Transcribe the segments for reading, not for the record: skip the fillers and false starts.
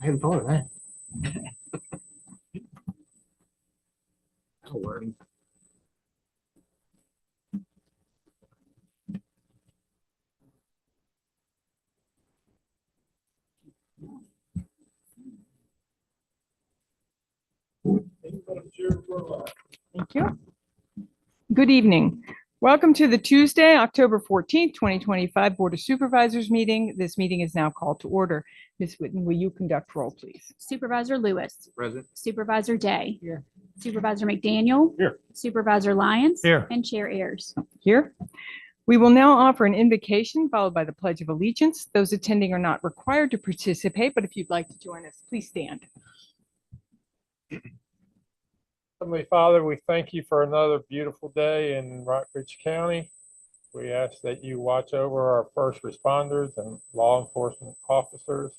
I hadn't thought of that. That'll work. Thank you. Good evening. Welcome to the Tuesday, October 14th, 2025 Board of Supervisors meeting. This meeting is now called to order. Ms. Whitten, will you conduct roll, please? Supervisor Lewis. Present. Supervisor Day. Here. Supervisor McDaniel. Here. Supervisor Lyons. Here. And Chair Ayers. Here. We will now offer an invocation followed by the Pledge of Allegiance. Those attending are not required to participate, but if you'd like to join us, please stand. Heavenly Father, we thank you for another beautiful day in Rockbridge County. We ask that you watch over our first responders and law enforcement officers.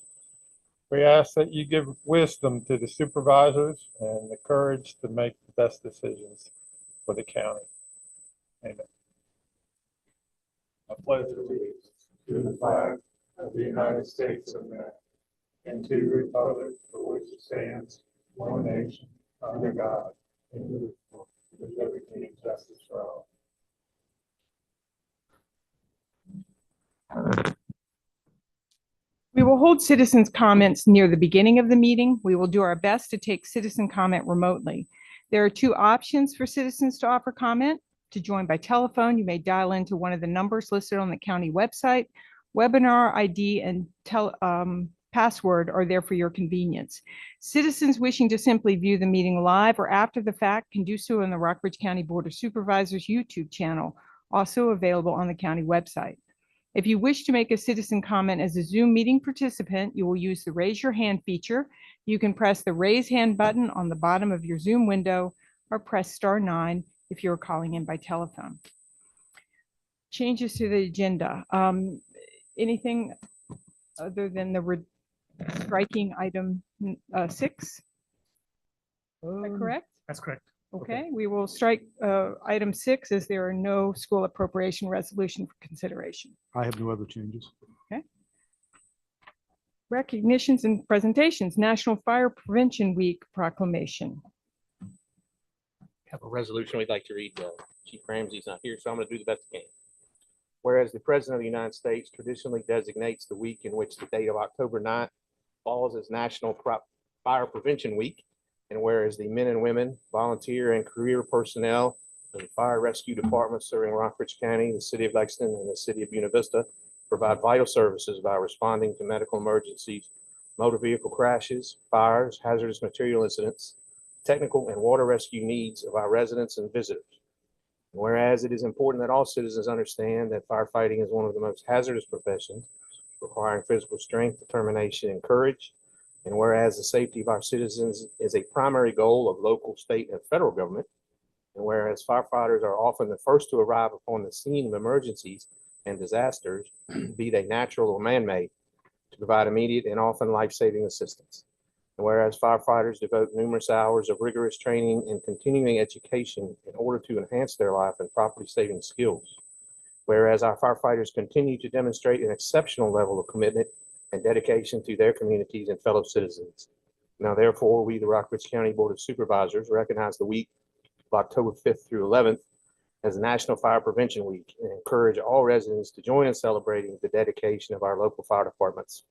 We ask that you give wisdom to the supervisors and the courage to make the best decisions for the county. Amen. I pledge allegiance to the flag of the United States of America and to the republic for which it stands, one nation, under God, indivisible, with liberty and justice for all. We will hold citizens' comments near the beginning of the meeting. We will do our best to take citizen comment remotely. There are two options for citizens to offer comment. To join by telephone, you may dial into one of the numbers listed on the county website. Webinar ID and password are there for your convenience. Citizens wishing to simply view the meeting live or after the fact can do so on the Rockbridge County Board of Supervisors YouTube channel, also available on the county website. If you wish to make a citizen comment as a Zoom meeting participant, you will use the raise your hand feature. You can press the raise hand button on the bottom of your Zoom window or press *9 if you're calling in by telephone. Changes to the agenda. Anything other than the striking item 6? Is that correct? That's correct. Okay, we will strike item 6 as there are no school appropriation resolution for consideration. I have no other changes. Okay. Recognitions and presentations, National Fire Prevention Week proclamation. Have a resolution we'd like to read. Chief Ramsey's not here, so I'm going to do the best I can. Whereas the President of the United States traditionally designates the week in which the date of October 9th falls as National Fire Prevention Week, and whereas the men and women, volunteer and career personnel of the fire rescue departments serving Rockbridge County, the city of Lexington, and the city of Buena Vista provide vital services by responding to medical emergencies, motor vehicle crashes, fires, hazardous material incidents, technical and water rescue needs of our residents and visitors. Whereas it is important that all citizens understand that firefighting is one of the most hazardous professions, requiring physical strength, determination, and courage. And whereas the safety of our citizens is a primary goal of local, state, and federal government. And whereas firefighters are often the first to arrive upon the scene of emergencies and disasters, be they natural or man-made, to provide immediate and often life-saving assistance. And whereas firefighters devote numerous hours of rigorous training and continuing education in order to enhance their life and property-saving skills. Whereas our firefighters continue to demonstrate an exceptional level of commitment and dedication to their communities and fellow citizens. Now, therefore, we, the Rockbridge County Board of Supervisors, recognize the week of October 5th through 11th as the National Fire Prevention Week and encourage all residents to join in celebrating the dedication of our local fire departments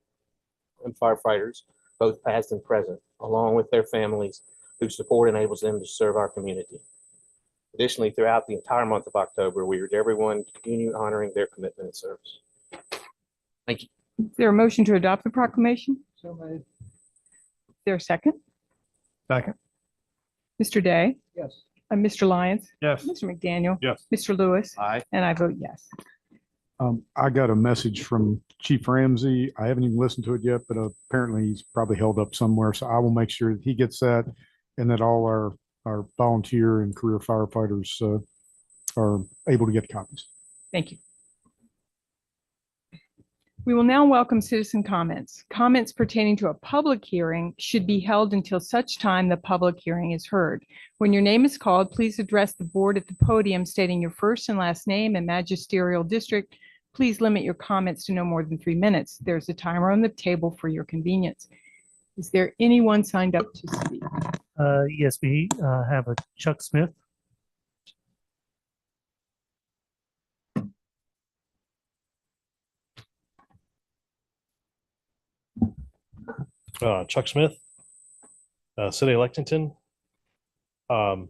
and firefighters, both past and present, along with their families whose support enables them to serve our community. Additionally, throughout the entire month of October, we urge everyone to continue honoring their commitment and service. Thank you. Is there a motion to adopt the proclamation? So made. Is there a second? Second. Mr. Day? Yes. Mr. Lyons? Yes. Mr. McDaniel? Yes. Mr. Lewis? Aye. And I vote yes. I got a message from Chief Ramsey. I haven't even listened to it yet, but apparently he's probably held up somewhere. So I will make sure that he gets that and that all our volunteer and career firefighters are able to get copies. Thank you. We will now welcome citizen comments. Comments pertaining to a public hearing should be held until such time the public hearing is heard. When your name is called, please address the board at the podium stating your first and last name and magisterial district. Please limit your comments to no more than 3 minutes. There's a timer on the table for your convenience. Is there anyone signed up to speak? Yes, we have a Chuck Smith. Chuck Smith, City of Lexington. I'm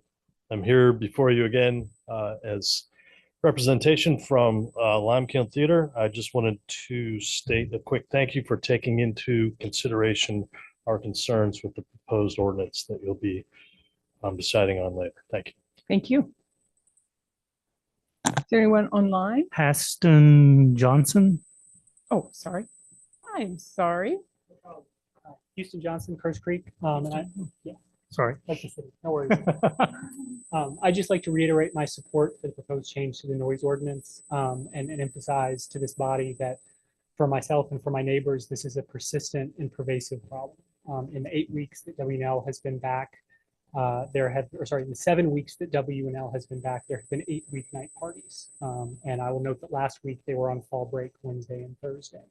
here before you again as representation from Limekiln Theater. I just wanted to state a quick thank you for taking into consideration our concerns with the proposed ordinance that you'll be deciding on later. Thank you. Thank you. Is there anyone online? Haston Johnson. Oh, sorry. I'm sorry. Houston Johnson, Curse Creek. Sorry. That's the city. No worries. I'd just like to reiterate my support for the proposed change to the noise ordinance and emphasize to this body that for myself and for my neighbors, this is a persistent and pervasive problem. In the 8 weeks that WNL has been back, in the 7 weeks that WNL has been back, there have been 8 weeknight parties. And I will note that last week they were on fall break Wednesday and Thursday.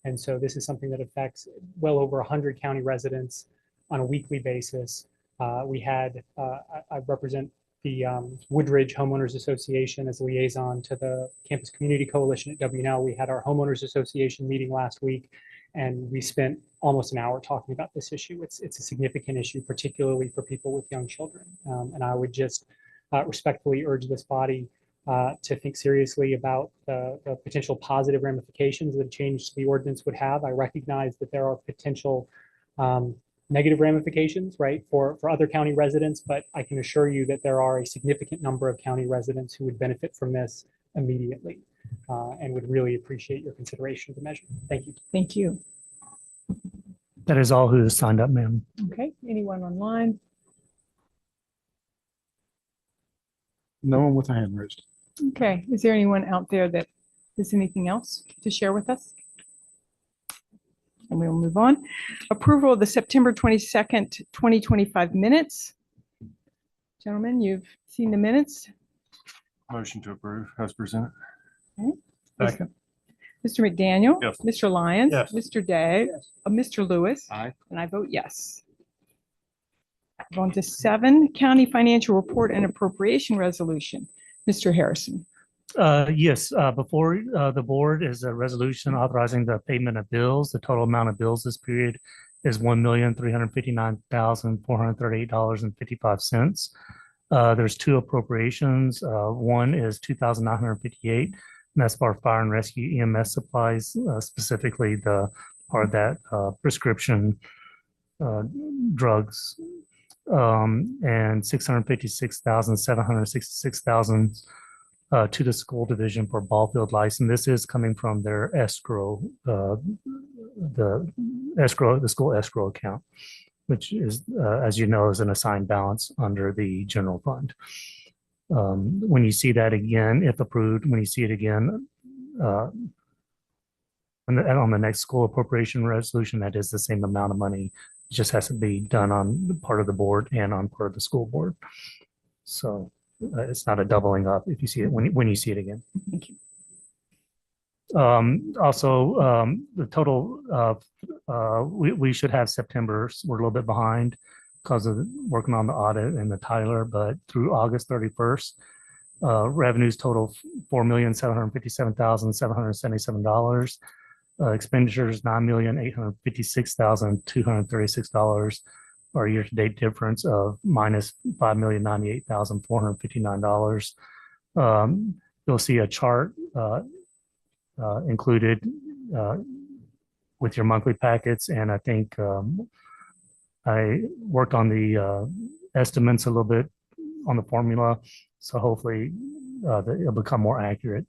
And so this is something that affects well over 100 county residents on a weekly basis. I represent the Woodridge Homeowners Association as a liaison to the Campus Community Coalition at WNL. We had our Homeowners Association meeting last week, and we spent almost an hour talking about this issue. It's a significant issue, particularly for people with young children. And I would just respectfully urge this body to think seriously about the potential positive ramifications that a change to the ordinance would have. I recognize that there are potential negative ramifications, right, for other county residents, but I can assure you that there are a significant number of county residents who would benefit from this immediately and would really appreciate your consideration of the measure. Thank you. Thank you. That is all who has signed up, ma'am. Okay, anyone online? No one with a hand raised. Okay, is there anyone out there that has anything else to share with us? And we will move on. Approval of the September 22nd, 2025 minutes. Gentlemen, you've seen the minutes. Motion to approve as presented. Second. Mr. McDaniel. Yes. Mr. Lyons. Yes. Mr. Day. Mr. Lewis. Aye. And I vote yes. On to 7, County Financial Report and Appropriation Resolution. Mr. Harrison. Yes, before the board is a resolution authorizing the payment of bills. The total amount of bills this period is $1,359,438.55. There's 2 appropriations. One is $2,958, and that's for fire and rescue EMS supplies, specifically the part of that prescription drugs, and $656,766 to the school division for ball field license. This is coming from their escrow, the school escrow account, which is, as you know, is an assigned balance under the general fund. When you see that again, if approved, when you see it again on the next school appropriation resolution, that is the same amount of money. It just has to be done on the part of the board and on part of the school board. So it's not a doubling up if you see it when you see it again. Thank you. Also, the total we should have September. We're a little bit behind because of working on the audit and the Tyler, but through August 31st, revenues total $4,757,777. Expenditures $9,856,236. Our year-to-date difference of minus $5,098,459. You'll see a chart included with your monthly packets, and I think I worked on the estimates a little bit on the formula, so hopefully it'll become more accurate.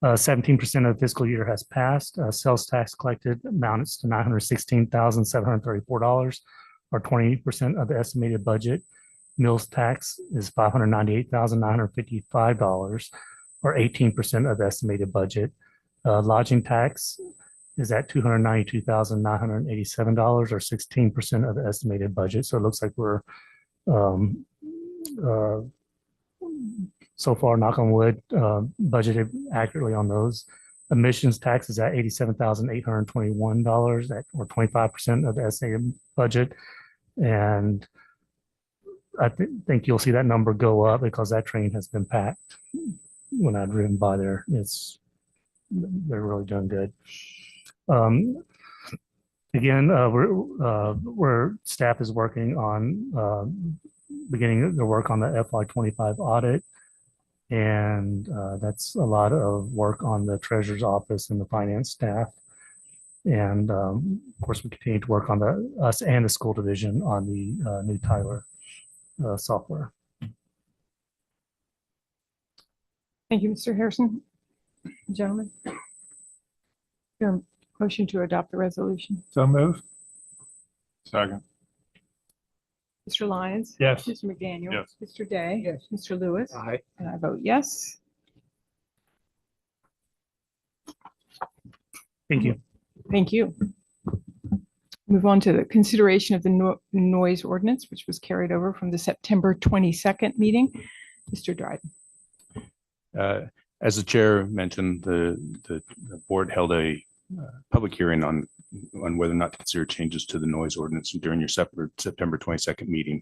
17% of the fiscal year has passed. Sales tax collected amounts to $916,734, or 20% of the estimated budget. Mills tax is $598,955, or 18% of the estimated budget. Lodging tax is at $292,987, or 16% of the estimated budget. So it looks like we're so far, knock on wood, budgeted accurately on those. Emissions tax is at $87,821, that or 25% of the SAM budget. And I think you'll see that number go up because that train has been packed. When I've driven by there, they're really doing good. Again, we're staff is working on beginning their work on the FY25 audit. And that's a lot of work on the treasurer's office and the finance staff. And of course, we continue to work on us and the school division on the new Tyler software. Thank you, Mr. Harrison. Gentlemen. Your motion to adopt the resolution. So moved. Second. Mr. Lyons? Yes. Mr. McDaniel? Yes. Mr. Day? Yes. Mr. Lewis? Aye. And I vote yes. Thank you. Thank you. Move on to the consideration of the noise ordinance, which was carried over from the September 22nd meeting. Mr. Dryden. As the chair mentioned, the board held a public hearing on whether or not to consider changes to the noise ordinance during your September 22nd meeting.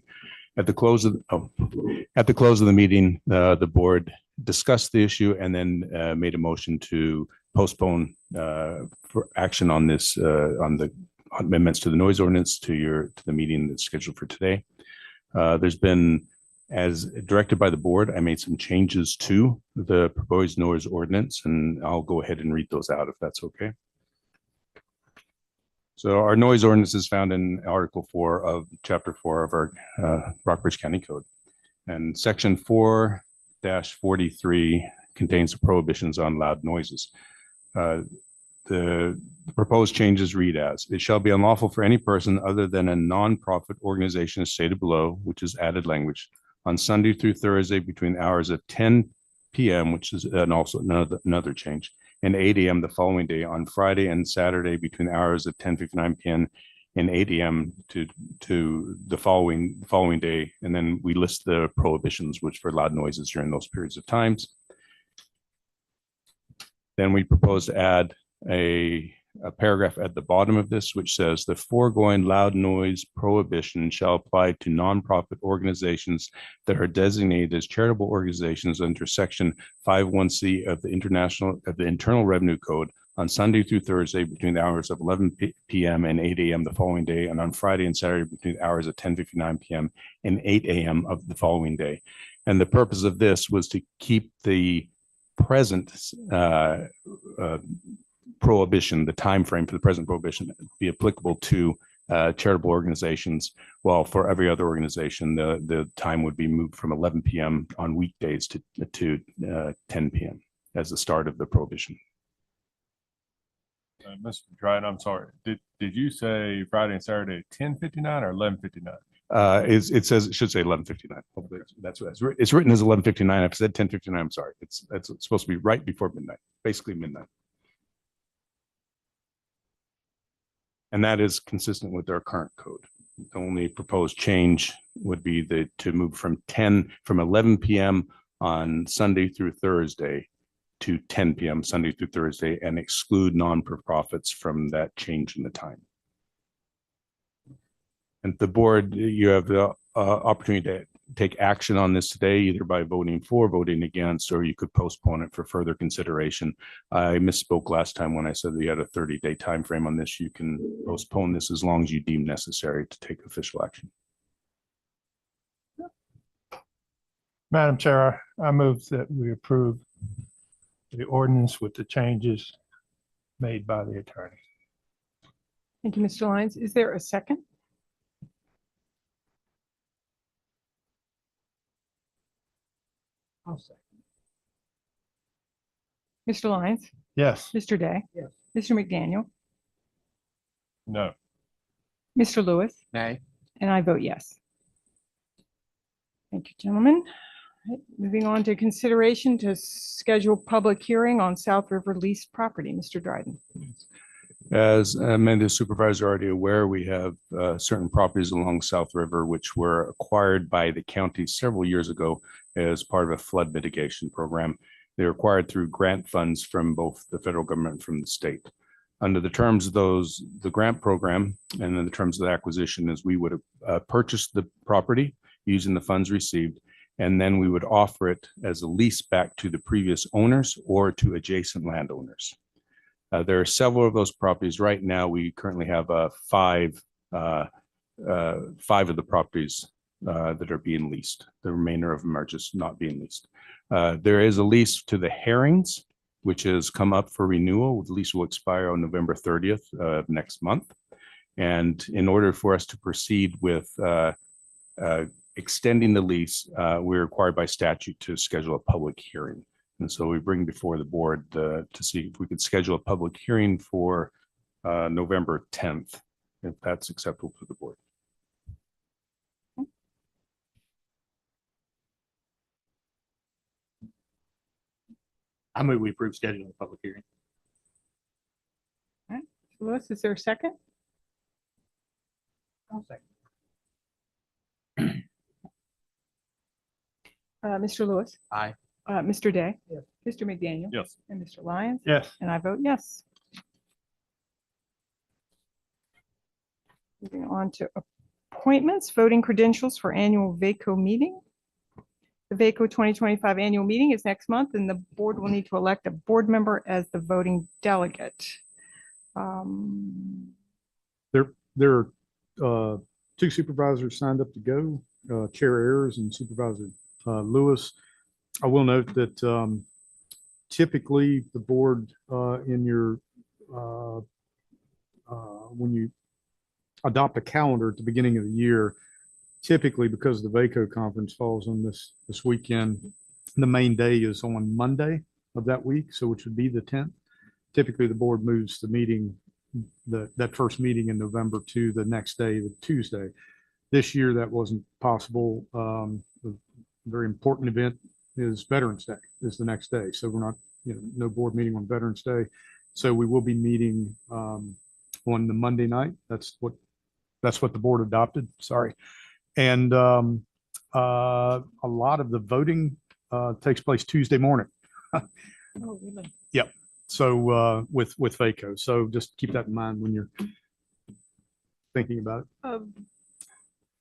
At the close of the meeting, the board discussed the issue and then made a motion to postpone for action on this on the amendments to the noise ordinance to the meeting that's scheduled for today. There's been, as directed by the board, I made some changes to the proposed noise ordinance, and I'll go ahead and read those out if that's okay. So our noise ordinance is found in Article 4 of Chapter 4 of our Rockbridge County Code. And Section 4-43 contains the prohibitions on loud noises. The proposed changes read as, it shall be unlawful for any person other than a nonprofit organization as stated below, which is added language, on Sunday through Thursday between the hours of 10 p.m., which is also another change, and 8 a.m. the following day, on Friday and Saturday between the hours of 10:59 p.m. and 8 a.m. to the following day. And then we list the prohibitions, which for loud noises during those periods of times. Then we propose to add a paragraph at the bottom of this, which says the foregoing loud noise prohibition shall apply to nonprofit organizations that are designated as charitable organizations under Section 51C of the Internal Revenue Code on Sunday through Thursday between the hours of 11 p.m. and 8 a.m. the following day, and on Friday and Saturday between the hours of 10:59 p.m. and 8 a.m. of the following day. And the purpose of this was to keep the present prohibition, the time frame for the present prohibition, be applicable to charitable organizations, while for every other organization, the time would be moved from 11 p.m. on weekdays to 10 p.m. as the start of the prohibition. Mr. Dryden, I'm sorry. Did you say Friday and Saturday 10:59 or 11:59? It says, it should say 11:59. That's what it's written as 11:59. I've said 10:59. I'm sorry. It's supposed to be right before midnight, basically midnight. And that is consistent with our current code. The only proposed change would be to move from 11 p.m. on Sunday through Thursday to 10 p.m. Sunday through Thursday, and exclude non-for-profits from that change in the time. And the board, you have the opportunity to take action on this today, either by voting for, voting against, or you could postpone it for further consideration. I misspoke last time when I said that you had a 30-day time frame on this. You can postpone this as long as you deem necessary to take official action. Madam Chair, I move that we approve the ordinance with the changes made by the attorney. Thank you, Mr. Lyons. Is there a second? I'll second. Mr. Lyons, Yes. Mr. Day? Yes. Mr. McDaniel? No. Mr. Lewis? Nay. And I vote yes. Thank you, gentlemen. Right, moving on to consideration to schedule public hearing on South River leased property. Mr. Dryden. As many of the supervisors are already aware, we have certain properties along South River which were acquired by the county several years ago as part of a flood mitigation program. They're acquired through grant funds from both the federal government and from the state. Under the terms of those, the grant program, and then the terms of the acquisition is we would purchase the property using the funds received, and then we would offer it as a lease back to the previous owners or to adjacent landowners. There are several of those properties. Right now, we currently have five of the properties that are being leased. The remainder of them are just not being leased. There is a lease to the Herrings, which has come up for renewal. The lease will expire on November 30th of next month. And in order for us to proceed with extending the lease, we're required by statute to schedule a public hearing. And so we bring before the board to see if we could schedule a public hearing for November 10th, if that's acceptable to the board. I move we approve scheduling a public hearing. Lewis, is there a second? I'll second. Mr. Lewis? Aye. Mr. Day? Yes. Mr. McDaniel? Yes. And Mr. Lyons? Yes. And I vote yes. Moving on to appointments, voting credentials for annual VACO meeting. The VACO 2025 annual meeting is next month, and the board will need to elect a board member as the voting delegate. There are two supervisors signed up to go, Chair Ayers and Supervisor Lewis. I will note that typically the board in your when you adopt a calendar at the beginning of the year, typically because the VACO conference falls on this weekend, the main day is on Monday of that week, so which would be the 10th. Typically, the board moves the meeting, that first meeting in November to the next day, the Tuesday. This year, that wasn't possible. A very important event is Veterans Day is the next day. So we're not, no board meeting on Veterans Day. So we will be meeting on the Monday night. That's what the board adopted. Sorry. And a lot of the voting takes place Tuesday morning. Oh, really? Yep. So with VACO. So just keep that in mind when you're thinking about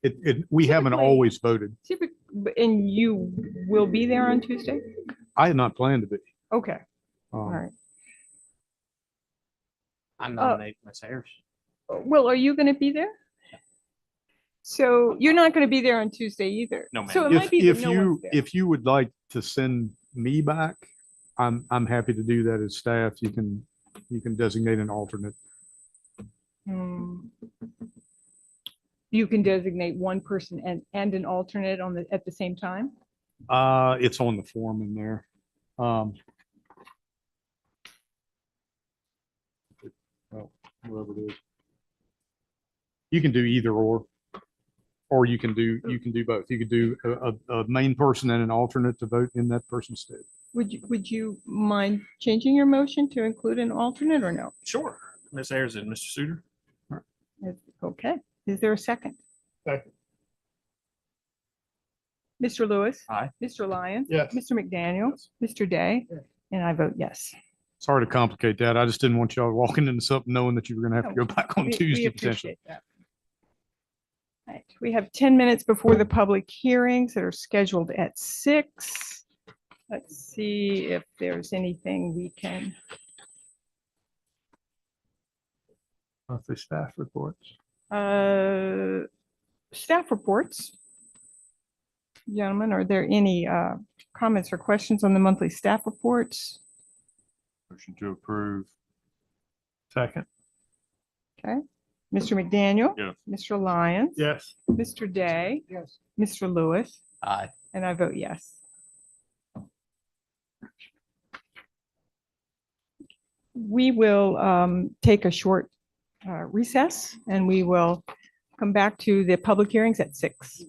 it. We haven't Typically- always voted. And you will be there on Tuesday? I had not planned to be. Okay, all Um, right. I nominate Ms. Harris. Will, are you going to be there? So you're not going to be there on Tuesday either? No, ma'am. So it might be that If no one's there. you would like to send me back, I'm happy to do that as staff. You can designate an alternate. You can designate one person and an alternate at the same time? It's on the form in there. Well, whoever it is. You can do either or you can do both. You could do a main person and an alternate to vote in that person's stead. Would you mind changing your motion to include an alternate or no? Sure. Ms. Ayers and Mr. Suter. Okay, is there a second? Second. Mr. Lewis? Aye. Mr. Lyons? Yes. Mr. McDaniel? Mr. Day? Yes. And I vote yes. Sorry to complicate that. I just didn't want y'all walking into something knowing that you were gonna have to go back on We Tuesday potentially. appreciate that. Right, we have 10 minutes before the public hearings that are scheduled at 6. Let's see if there's anything we can. The staff reports. Staff reports. Gentlemen, are there any comments or questions on the monthly staff reports? Motion to approve. Second. Okay, Mr. McDaniel? Yes. Mr. Lyons? Yes. Mr. Day? Yes. Mr. Lewis? Aye. And I vote yes. We will take a short recess and we will come back to the public hearings at 6.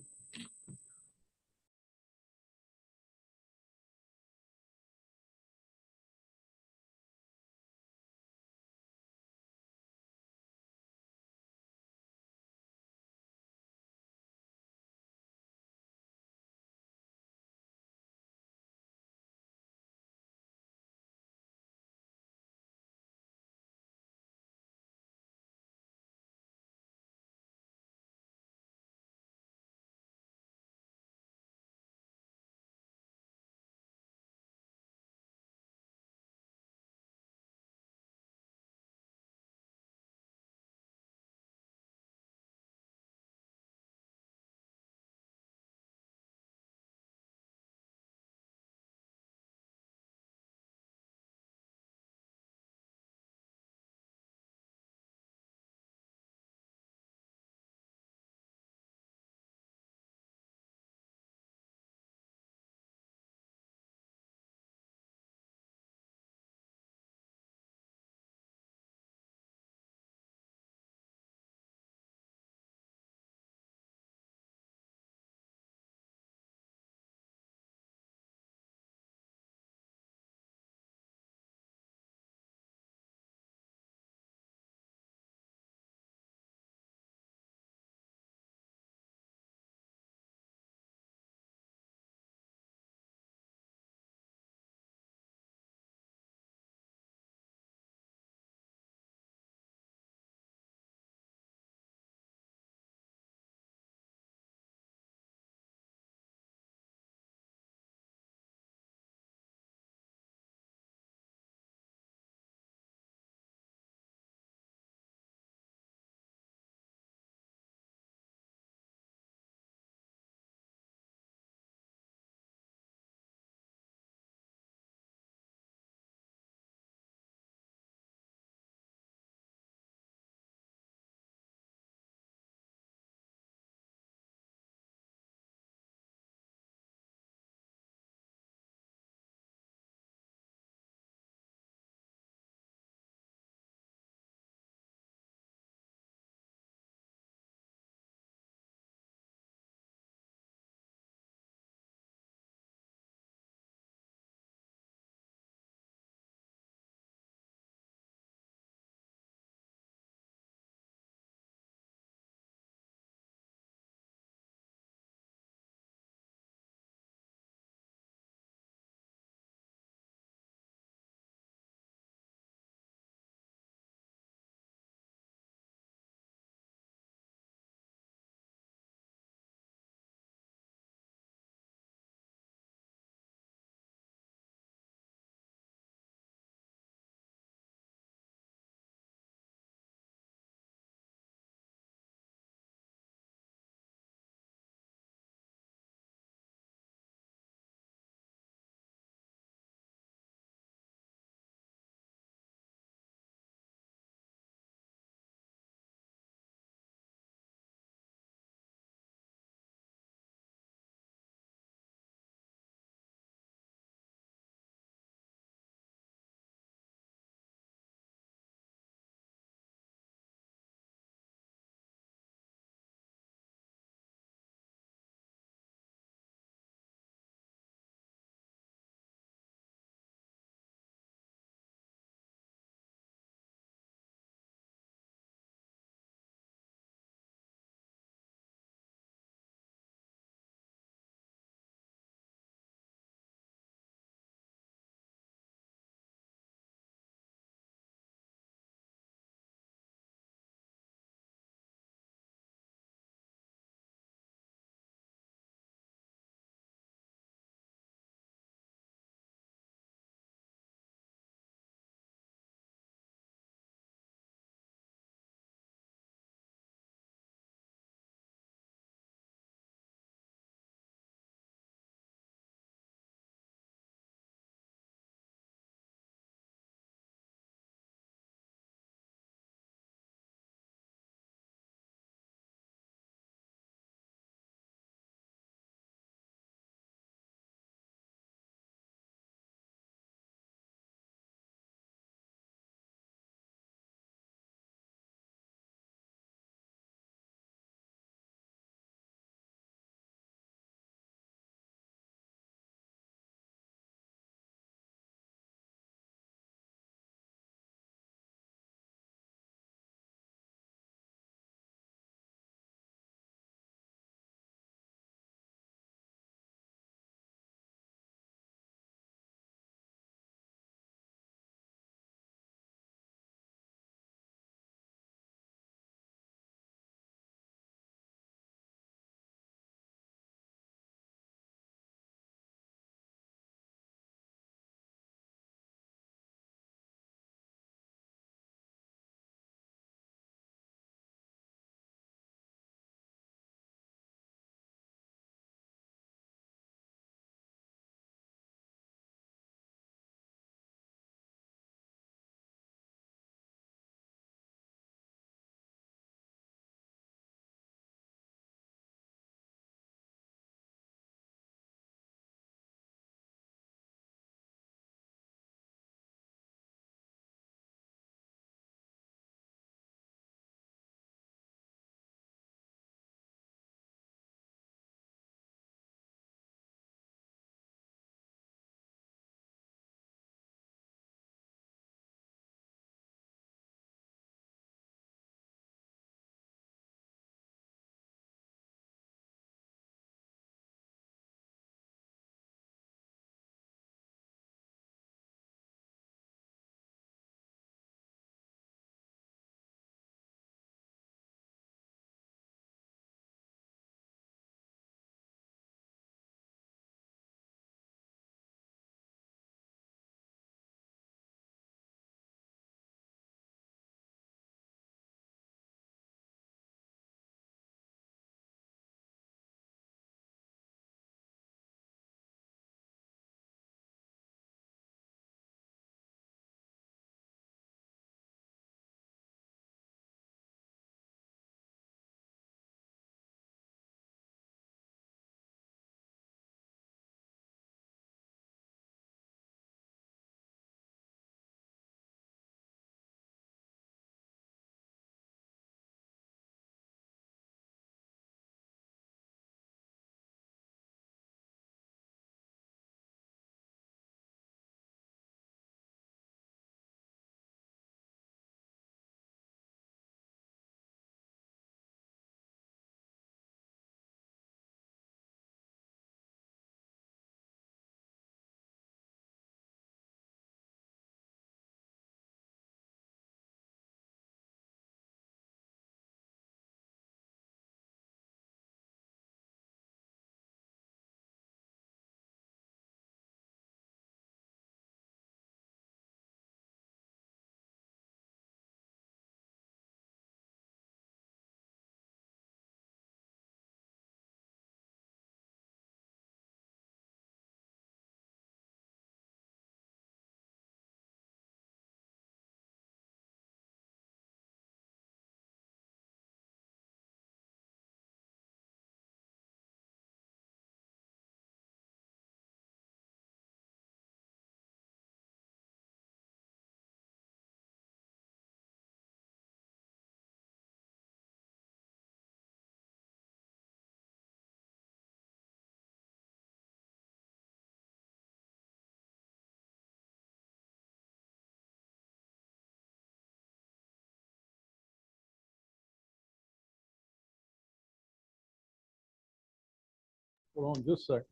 Hold on just a second.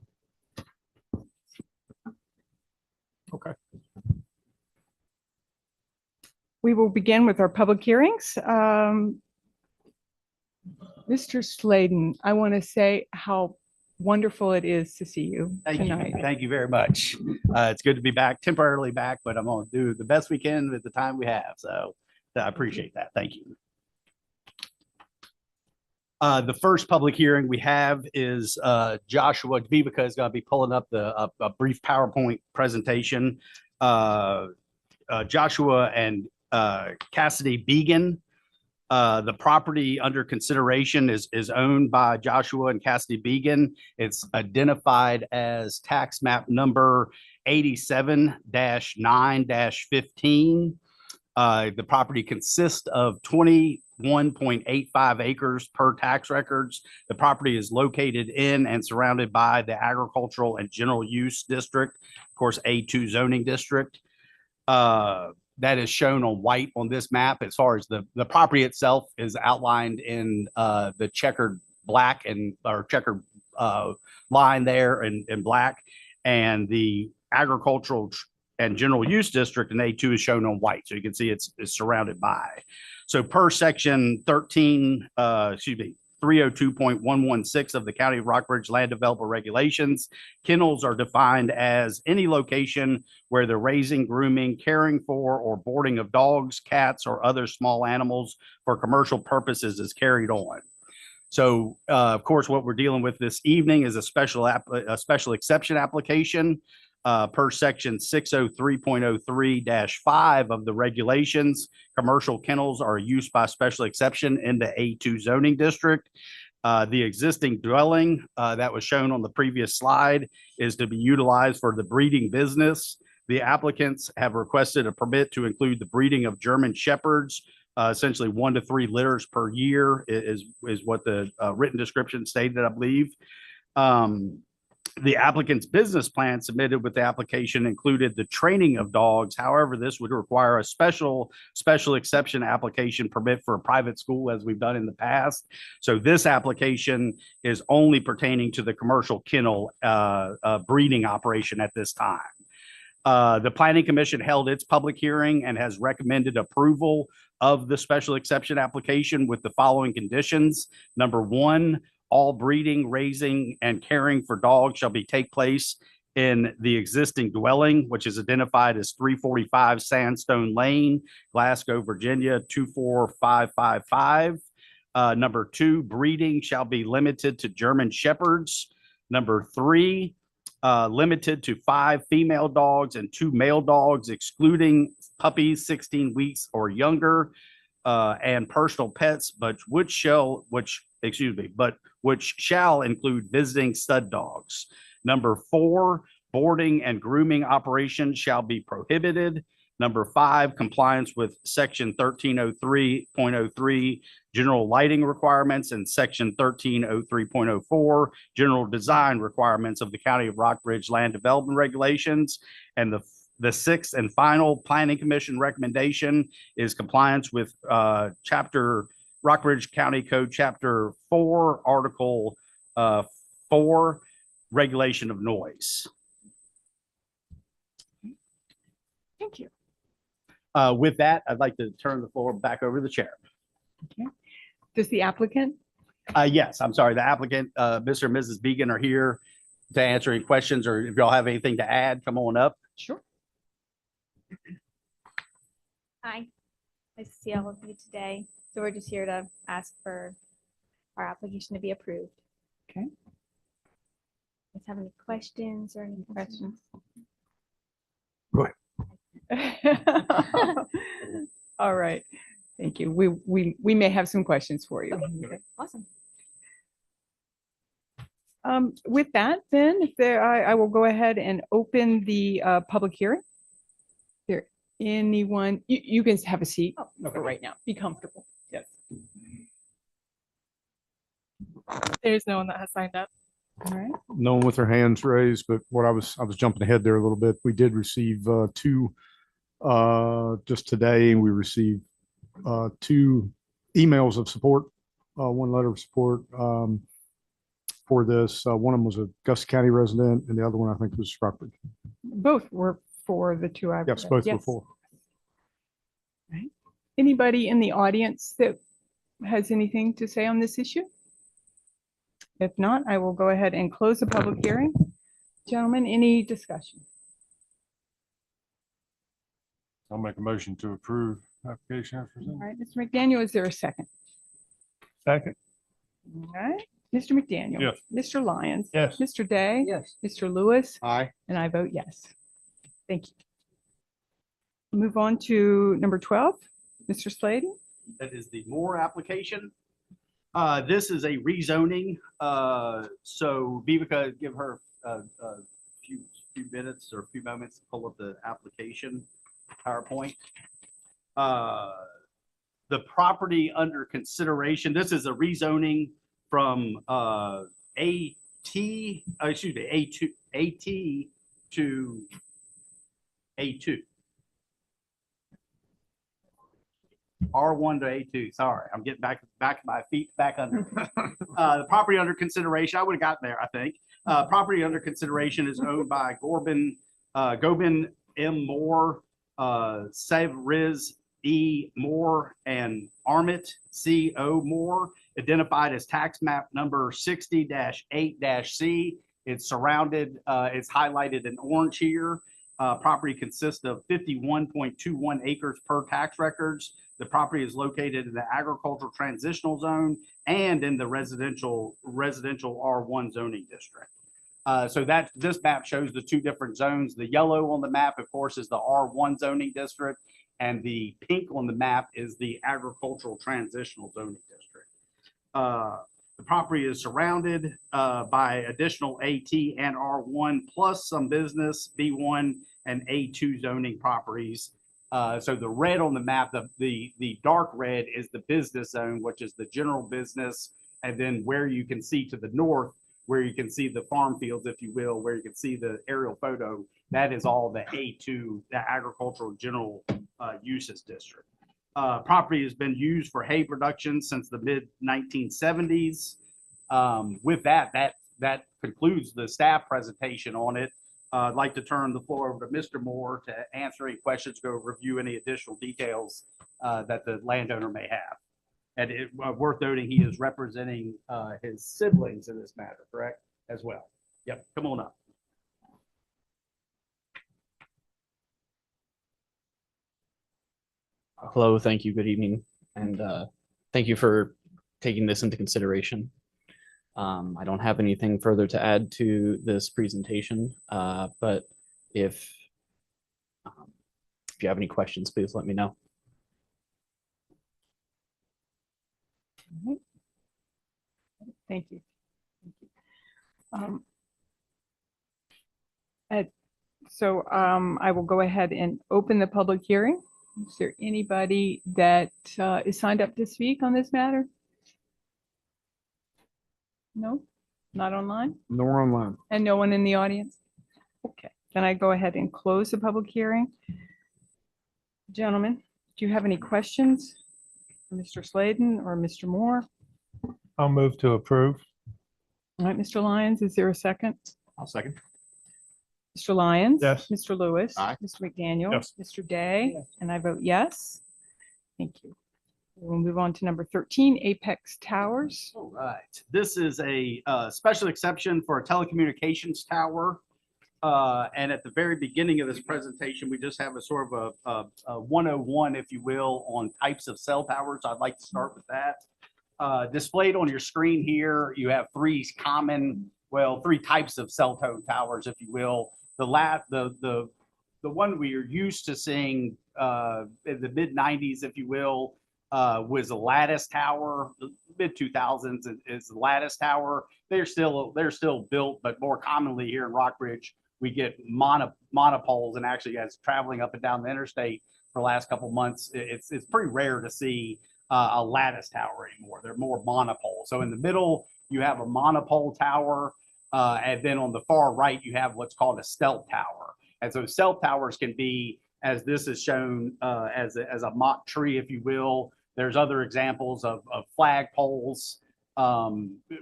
Okay. We will begin with our public hearings. Mr. Sladen, I want to say how wonderful it is to see you Thank you. tonight. Thank you very much. It's good to be back, temporarily back, but I'm going to do the best we can with the time we have. So I appreciate that. Thank you. The first public hearing we have is Joshua. Vivica is going to be pulling up a brief PowerPoint presentation. Joshua and Cassidy Began. The property under consideration is owned by Joshua and Cassidy Began. It's identified as tax map number 87-9-15. The property consists of 21.85 acres per tax records. The property is located in and surrounded by the agricultural and general use district, of course, A2 zoning district. That is shown on white on this map. As far as the property itself is outlined in the checkered black or checkered line there in black, and the agricultural and general use district in A2 is shown on white. So you can see it's surrounded by. So per section 302.116 of the County of Rockbridge Land Developer Regulations, kennels are defined as any location where the raising, grooming, caring for, or boarding of dogs, cats, or other small animals for commercial purposes is carried on. So, of course, what we're dealing with this evening is a special exception application per section 603.03-5 of the regulations. Commercial kennels are used by special exception in the A2 zoning district. The existing dwelling that was shown on the previous slide is to be utilized for the breeding business. The applicants have requested a permit to include the breeding of German Shepherds, essentially 1 to 3 litters per year is what the written description stated, I believe. The applicant's business plan submitted with the application included the training of dogs. However, this would require a special exception application permit for a private school, as we've done in the past. So this application is only pertaining to the commercial kennel breeding operation at this time. The Planning Commission held its public hearing and has recommended approval of the special exception application with the following conditions. Number 1, all breeding, raising, and caring for dogs shall take place in the existing dwelling, which is identified as 345 Sandstone Lane, Glasgow, Virginia, 24555. Number 2, breeding shall be limited to German Shepherds. Number 3, limited to 5 female dogs and 2 male dogs, excluding puppies 16 weeks or younger, and personal pets, but which shall include visiting stud dogs. Number 4, boarding and grooming operations shall be prohibited. Number 5, compliance with section 1303.03 general lighting requirements and section 1303.04 general design requirements of the County of Rockbridge Land Development Regulations. And the 6th and final Planning Commission recommendation is compliance with chapter Rockbridge County Code Chapter 4, Article 4, Regulation of Noise. Thank you. With that, I'd like to turn the floor back over to the chair. Okay. Does the applicant? Yes, I'm sorry. The applicant, Mr. and Mrs. Began, are here to answer any questions, or if y'all have anything to add, come on up. Sure. Hi, nice to see all of you today. So we're just here to ask for our application to be approved. Okay. Guys have any questions or any questions? All right. Thank you. We may have some questions for you. Okay, awesome. With that, then, if there, I will go ahead and open the public hearing. There, anyone, you can have a seat for right now. Be comfortable. Yes. There's no one that has signed up. All right. No one with their hands raised, but what I was jumping ahead there a little bit. We did receive 2 just today, and we received 2 emails of support, 1 letter of support. for this. One of them was a Gus County resident and the other one I think was Rockbridge. Both were for the two I've Yes, read. both were Yes. for. Right. Anybody in the audience that has anything to say on this issue? If not, I will go ahead and close the public hearing. Gentlemen, any discussion? I'll make a motion to approve application as All presented. right, Mr. McDaniel, is there a second? Second. All right, Mr. McDaniel. Yes. Mr. Lyons. Yes. Mr. Day. Yes. Mr. Lewis. Aye. And I vote yes. Thank you. Move on to number 12, Mr. Sladey. That is the Moore application. This is a rezoning. So Vivica, give her a few minutes or a few moments to pull up the application PowerPoint. The property under consideration, this is a rezoning from AT to A2. R1 to A2. Sorry, I'm getting back my feet back under. The property under consideration, I would have gotten there, I think. Property under consideration is owned by Gobin M. Moore, Sev Riz E. Moore, and Armit C. O. Moore, identified as tax map number 60-8-C. It's surrounded, it's highlighted in orange here. Property consists of 51.21 acres per tax records. The property is located in the agricultural transitional zone and in the residential R1 zoning district. So this map shows the two different zones. The yellow on the map, of course, is the R1 zoning district, and the pink on the map is the agricultural transitional zoning district. The property is surrounded by additional AT and R1 plus some business B1 and A2 zoning properties. So the red on the map, the dark red is the business zone, which is the general business. And then where you can see to the north, where you can see the farm fields, if you will, where you can see the aerial photo, that is all the A2, the agricultural general uses district. Property has been used for hay production since the mid 1970s. With that concludes the staff presentation on it. I'd like to turn the floor over to Mr. Moore to answer any questions, go review any additional details that the landowner may have. And worth noting, he is representing his siblings in this matter, correct? As well. Yep, come on up. Hello, thank you, good evening, and thank you for taking this into consideration. I don't have anything further to add to this presentation, but if you have any questions, please let me know. Thank you. So I will go ahead and open the public hearing. Is there anybody that is signed up to speak on this matter? No, not online, No one online. and no one in the audience? Okay, then I go ahead and close the public hearing. Gentlemen, do you have any questions for Mr. Sladen or Mr. Moore? I'll move to approve. All right, Mr. Lyons, is there a second? I'll second. Mr. Lyons? Yes. Mr. Lewis? Aye. Mr. McDaniel? Yes. Mr. Day? And I vote yes. Thank you. We'll move on to number 13, Apex Towers. All right. This is a special exception for a telecommunications tower. And at the very beginning of this presentation, we just have a sort of a 101, if you will, on types of cell towers. I'd like to start with that. Displayed on your screen here, you have three types of cell phone towers, if you will. The one we are used to seeing in the mid 90s, if you will, was a lattice tower. The mid 2000s is the lattice tower. They're still built, but more commonly here in Rockbridge, we get monopoles. And actually, as traveling up and down the interstate for the last couple months, it's pretty rare to see a lattice tower anymore. They're more monopole. So in the middle, you have a monopole tower. And then on the far right, you have what's called a stealth tower. And so stealth towers can be, as this is shown, as a mock tree, if you will. There's other examples of flag poles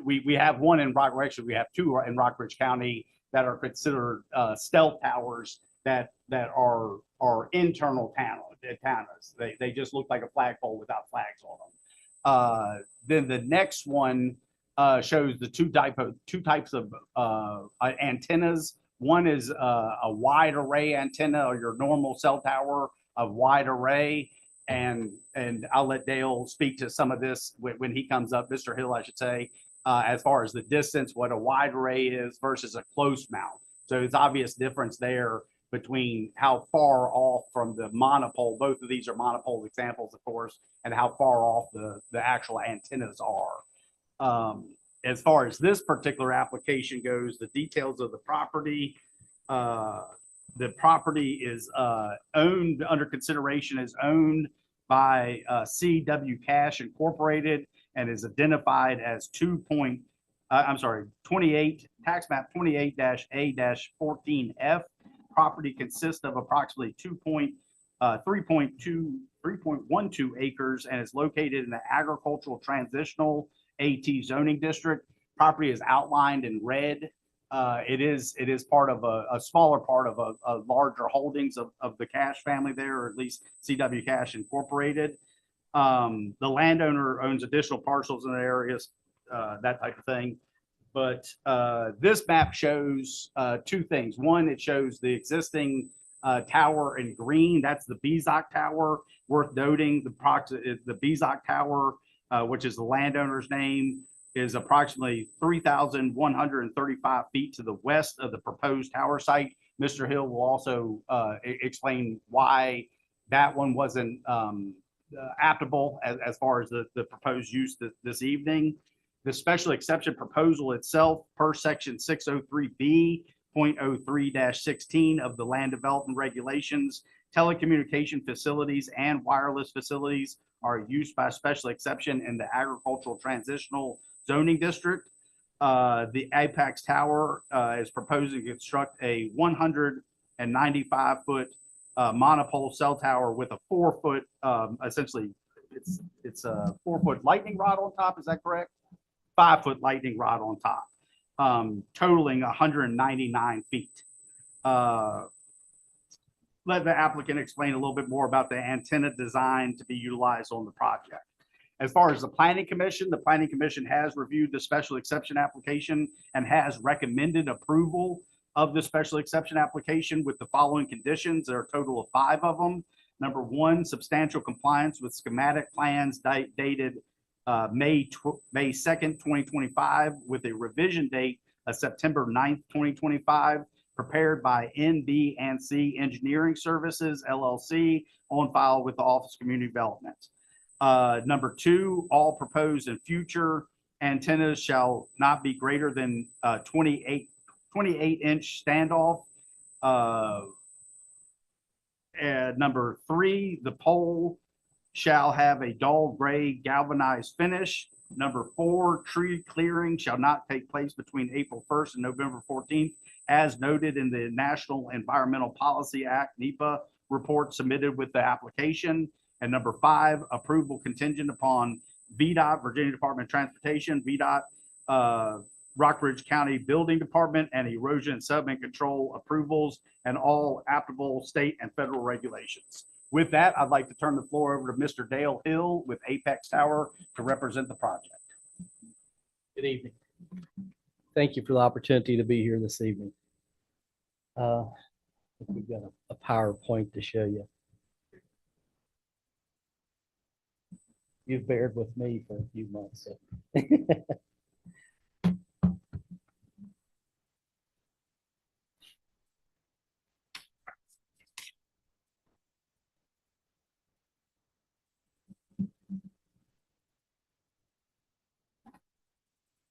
we have one in actually, we have two in Rockbridge County that are considered stealth towers that are internal antennas. They just look like a flagpole without flags on them. Then the next one shows the two types of antennas. One is a wide array antenna, or your normal cell tower of wide array. And I'll let Dale speak to some of this when he comes up, Mr. Hill, I should say, as far as the distance, what a wide array is versus a close mount. So it's obvious difference there between how far off from the monopole, both of these are monopole examples, of course, and how far off the actual antennas are. As far as this particular application goes, the details of the property is owned, under consideration, is owned by CW Cash Incorporated and is identified as 28, tax map 28-A-14F. Property consists of approximately 3.12 acres and is located in the agricultural transitional AT zoning district. Property is outlined in red. It is part of a smaller part of a larger holdings of the Cash family there, or at least CW Cash Incorporated. The landowner owns additional parcels in the areas, that type of thing. But this map shows two things. One, it shows the existing tower in green. That's the Bezok Tower. Worth noting, the Bezok Tower, which is the landowner's name, is approximately 3,135 feet to the west of the proposed tower site. Mr. Hill will also explain why that one wasn't applicable as far as the proposed use this evening. The special exception proposal itself, per section 603B.03-16 of the land development regulations, telecommunication facilities and wireless facilities are used by special exception in the agricultural transitional zoning district. The Apex Tower is proposing to construct a 195-foot monopole cell tower with a 4-foot, essentially, it's a 4-foot lightning rod on top. Is that correct? 5-foot lightning rod on top, totaling 199 feet. Let the applicant explain a little bit more about the antenna design to be utilized on the project. As far as the Planning Commission has reviewed the special exception application and has recommended approval of the special exception application with the following conditions. There are a total of 5 of them. Number 1, substantial compliance with schematic plans dated May 2nd, 2025, with a revision date of September 9th, 2025, prepared by NB&C Engineering Services, LLC, on file with the Office of Community Development. Number 2, all proposed and future antennas shall not be greater than 28-inch standoff. And number 3, the pole shall have a dull gray galvanized finish. Number 4, tree clearing shall not take place between April 1st and November 14th, as noted in the National Environmental Policy Act, NEPA, report submitted with the application. And number 5, approval contingent upon VDOT, Virginia Department of Transportation, VDOT, Rockbridge County Building Department, and erosion and sediment control approvals, and all applicable state and federal regulations. With that, I'd like to turn the floor over to Mr. Dale Hill with Apex Tower to represent the project. Good evening. Thank you for the opportunity to be here this evening. I think we've got a PowerPoint to show you. You've bared with me for a few months. So.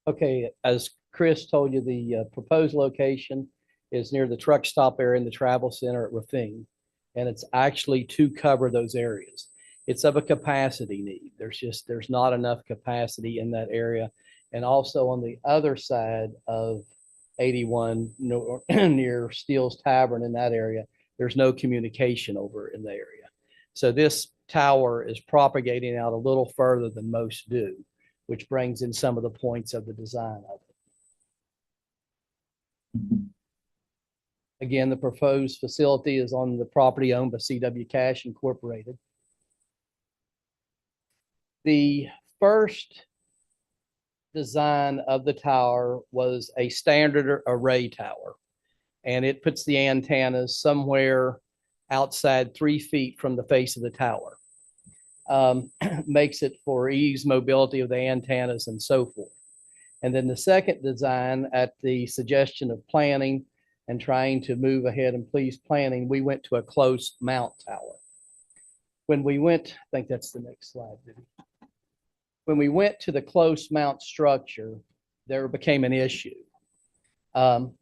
Okay, as Chris told you, the proposed location is near the truck stop area in the travel center at Raffine, and it's actually to cover those areas. It's of a capacity need. There's not enough capacity in that area. And also on the other side of 81 near Steele's Tavern in that area, there's no communication over in the area. So this tower is propagating out a little further than most do. which brings in some of the points of the design of it. Again, the proposed facility is on the property owned by CW Cash Incorporated. The first design of the tower was a standard array tower, and it puts the antennas somewhere outside 3 feet from the face of the tower. Makes it for ease mobility of the antennas and so forth. And then the second design, at the suggestion of planning and trying to move ahead and please planning, we went to a close mount tower. When we went, I think that's the next slide, Vivi. When we went to the close mount structure, there became an issue.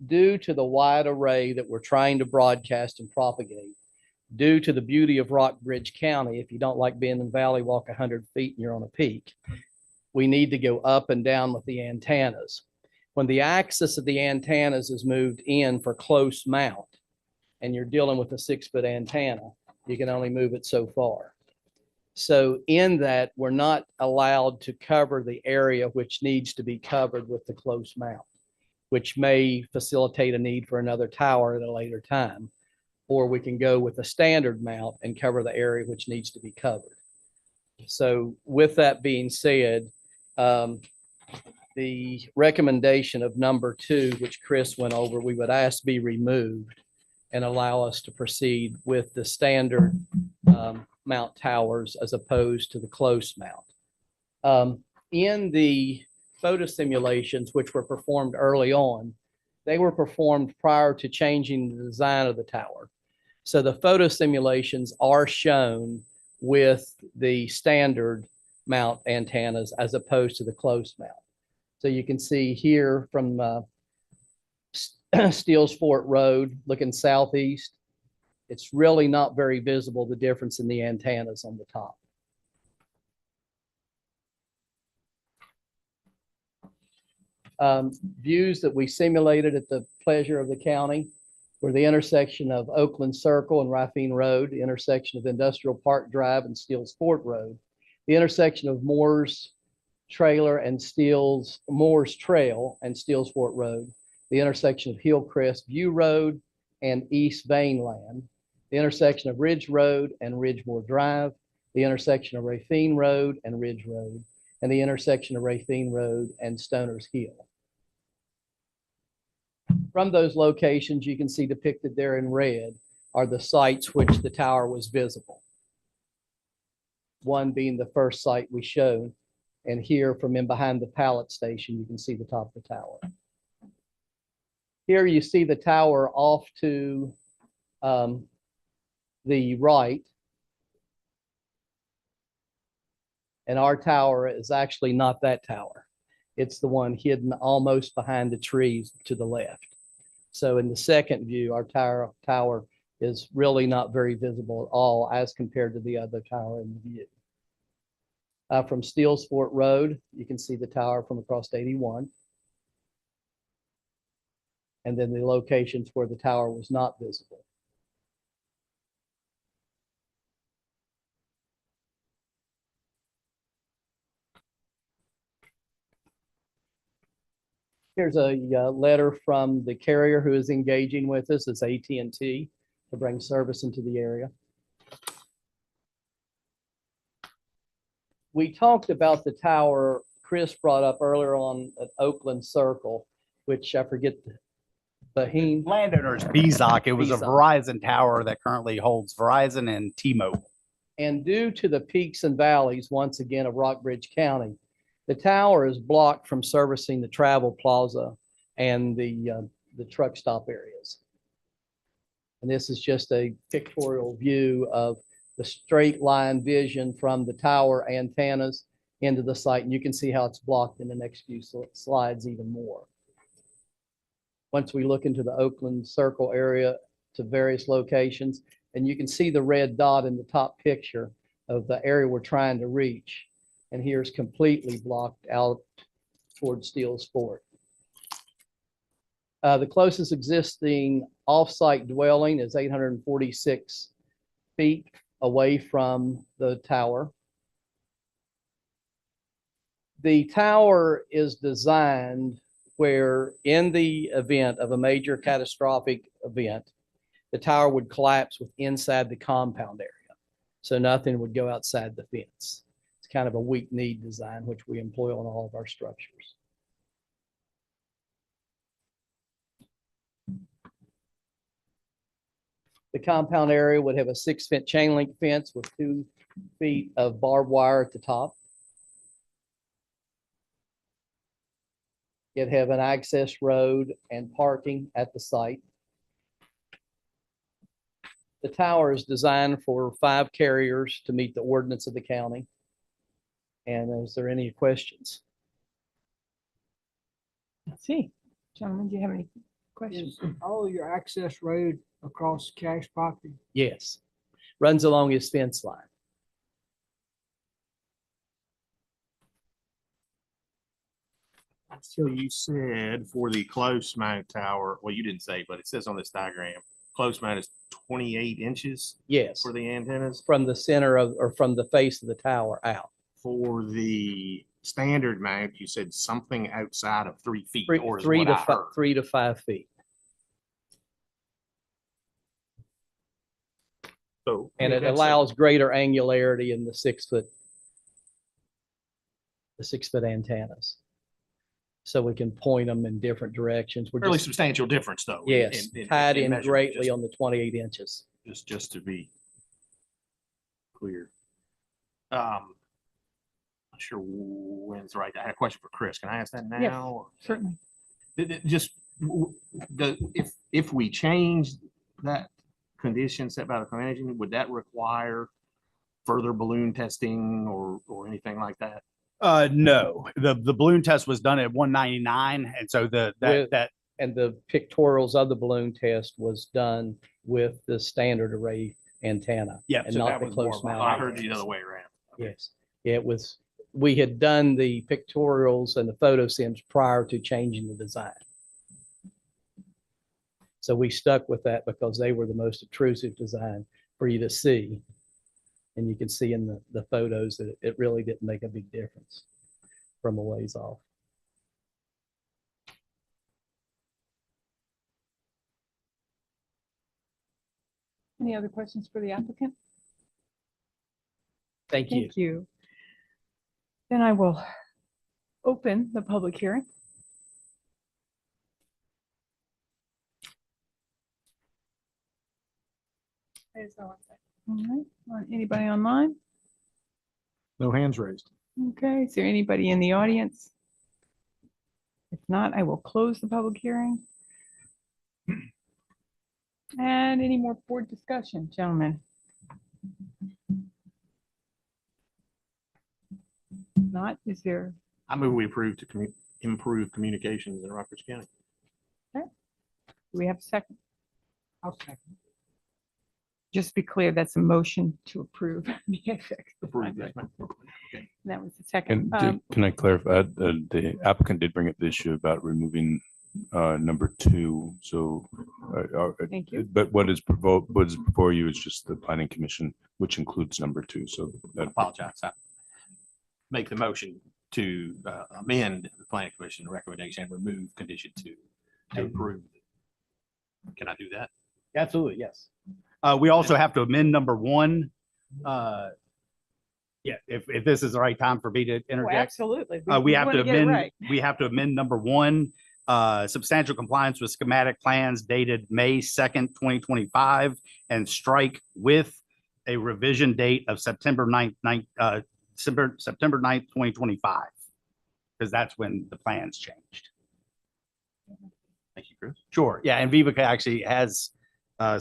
Due to the wide array that we're trying to broadcast and propagate, due to the beauty of Rockbridge County, if you don't like being in the valley, walk 100 feet and you're on a peak. We need to go up and down with the antennas. When the axis of the antennas is moved in for close mount, and you're dealing with a 6-foot antenna, you can only move it so far. So in that, we're not allowed to cover the area which needs to be covered with the close mount, which may facilitate a need for another tower at a later time. Or we can go with a standard mount and cover the area which needs to be covered. So with that being said, the recommendation of number 2, which Chris went over, we would ask be removed and allow us to proceed with the standard mount towers as opposed to the close mount. In the photo simulations, which were performed early on, they were performed prior to changing the design of the tower. So the photo simulations are shown with the standard mount antennas as opposed to the close mount. So you can see here from Steels Fort Road, looking southeast, it's really not very visible, the difference in the antennas on the top. Views that we simulated at the pleasure of the county were the intersection of Oakland Circle and Raffine Road, the intersection of Industrial Park Drive and Steels Fort Road, the intersection of Moore's Trail and Steels Fort Road, the intersection of Hillcrest View Road and East Vaneland, the intersection of Ridge Road and Ridgemore Drive, the intersection of Raffine Road and Ridge Road, and the intersection of Raffine Road and Stoner's Hill. From those locations, you can see depicted there in red are the sites which the tower was visible. One being the first site we showed, and here from in behind the pallet station, you can see the top of the tower. Here you see the tower off to the right. And our tower is actually not that tower. It's the one hidden almost behind the trees to the left. So in the second view, our tower is really not very visible at all as compared to the other tower in the view. From Steels Fort Road, you can see the tower from across 81. And then the locations where the tower was not visible. Here's a letter from the carrier who is engaging with us. It's AT&T to bring service into the area. We talked about the tower Chris brought up earlier on at Oakland Circle, which I forget the landowner's BZOC. It was a BZOC. Verizon tower that currently holds Verizon and T-Mobile. And due to the peaks and valleys, once again, of Rockbridge County, the tower is blocked from servicing the travel plaza and the truck stop areas. And this is just a pictorial view of the straight line vision from the tower antennas into the site. And you can see how it's blocked in the next few slides even more. Once we look into the Oakland Circle area to various locations, and you can see the red dot in the top picture of the area we're trying to reach. And here's completely blocked out towards Steels Fort. The closest existing off-site dwelling is 846 feet away from the tower. The tower is designed where in the event of a major catastrophic event, the tower would collapse with inside the compound area. So nothing would go outside the fence. It's kind of a weak need design, which we employ on all of our structures. The compound area would have a 6-foot chain link fence with 2 feet of barbed wire at the top. It'd have an access road and parking at the site. The tower is designed for 5 carriers to meet the ordinance of the county. And is there any questions? Let's see. Gentlemen, do you have any questions? Is all your access road across Cash property? Yes. Runs along his fence line. So you said for the close mount tower, well, you didn't say, but it says on this diagram, close mount is 28 inches Yes. for the antennas. From the center of, or from the face of the tower out. For the standard mount, you said something outside of 3 feet. Three, or is three what to I five, heard. 3 to 5 feet. So, I And mean, it that's allows greater angularity in the 6-foot, the 6-foot antennas. So we can point them in different directions. We're fairly just, substantial difference though. yes, tied in measurement, greatly just- on the 28 inches. Just to be clear. Not sure when's the right. I had a question for Chris. Can I ask that Yes, now? certainly. Just if we change that condition set by the convention, would that require further balloon testing or anything like that? No, the balloon test was done at 199. And so And the pictorials of the balloon test was done with the standard array antenna. Yeah, And so not that the was more close of a- mount. I heard the other way around. Yes, it was, we had done the pictorials and the photo sims prior to changing the design. So we stuck with that because they were the most obtrusive design for you to see. And you can see in the photos that it really didn't make a big difference from a ways off. Any other questions for the applicant? Thank you. Thank you. Then I will open the public hearing. All right, anybody online? No hands raised. Okay, is there anybody in the audience? If not, I will close the public hearing. And any more board discussion, gentlemen? Not, is there, I move we approve to improve communications in Rockbridge County. do we have a second? I'll second. Just to be clear, that's a motion to approve. Approve, yes, ma'am. That was the second. Can I clarify, the applicant did bring up the issue about removing number 2, so. Thank you. But what is before you is just the planning commission, which includes number 2, so. I apologize. I make the motion to amend the planning commission recommendation and remove condition 2 to approve. Can I do that? Absolutely, yes. We also have to amend number 1. Yeah, if this is the right time for me to Oh, interject. absolutely. We have wanna to get it amend, right. we have to amend number 1, substantial compliance with schematic plans dated May 2nd, 2025, and strike with a revision date of September 9th, 2025, because that's when the plans changed. Thank you, Chris. Sure. Yeah, and Vivica actually is